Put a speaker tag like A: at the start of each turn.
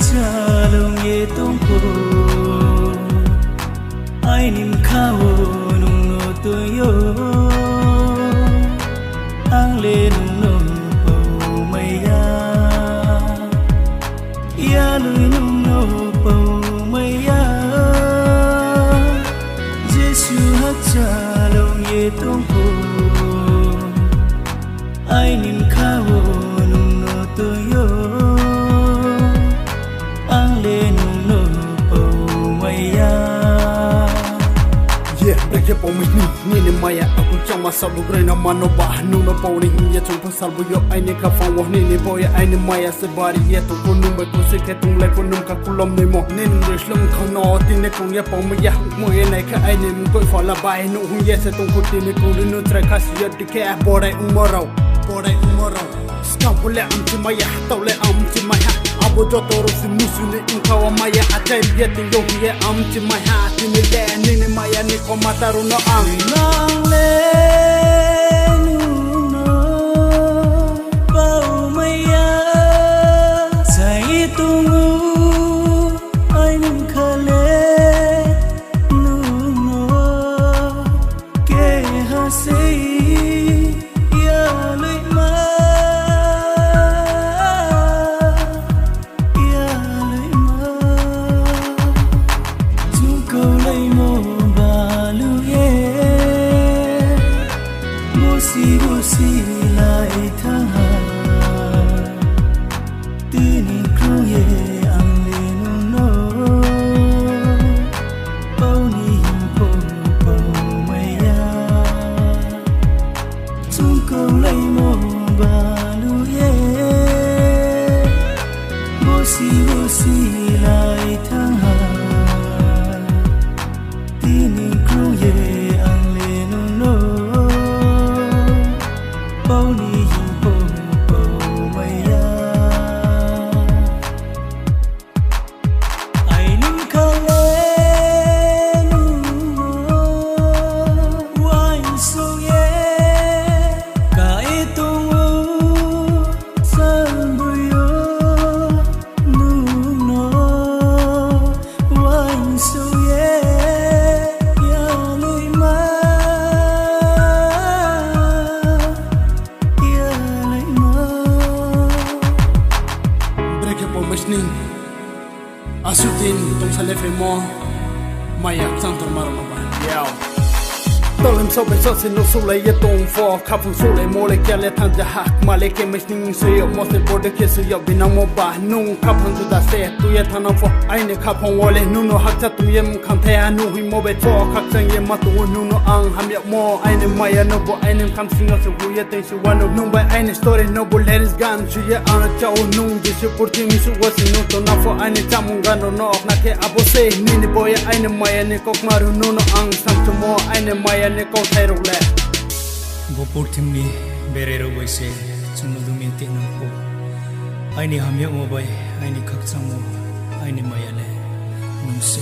A: Chalong ye tongko ai nim khao nung no to yo ang le nung no po mai ya lui nung no po mai ya Giêsu hát chalong ye tongko ai nim khao nung no to yo
B: Break up with me, Nini Maya, aku cuma sabu brena mano bah, nuno poni hingga cuma salbu yo, aini kafan wah Nini boya, aini Maya sebari ye tu kunum berkusik ketung le kunum kakulom nemo, Nini berslam kau no tine kung ye pom ya, moye naik ke aini mungkoi fala bay, nu hingga setung kutine kung nu trakas ye dike borai umorau, Skapule am cuma ya, taule am cuma ya. Abo jotoro si musuni inkawa maya atai bieti yogi ye am cuma ya. Tini le nini maya ni komataru no am.
A: Nang le nuno bau maya sai tungu ai nim khale nuno ke hasei ya lui ma. Busi lai tha tini kruye ang le no pau ni po maya chung ko lai mo balu ye busi lai tha tini kruye ang le no bao ni po maya ai nim khale nu wai so ye ka etu san bu yo nu no wai so ye ya lui ma
B: Machning Asutin tong sa lefe mo Maya sang tormaro no ba Yow Tolem so be so se no so le ye tong fo Kapun so le mo le kya le tan ja hak Ma le ke machning se yo mo se bode ke se yo binang mo ba Nung kapun tu da se tu ye tanam fo Aine kapun wole nuno hak cha tu ye mu kan te anu hui mo be fo Kak sang ye ma tu nuno ang ham yak mo Aine maya no bo aine kam singa se hu ye ten si wano Nung ba aine story no bo let is gan Chu ye ana chao nung di su purti mi su wasi nu to na fo aine chamun gano no ok na ke abo se Nini boya aine maya ne kok maru nuno ang sam tu mo aine maya ne kok thai ruk le
A: Bopur timni berero boise chungno dumi tenu po aini hamya mo bai aini khak chang mo aini maya le nungse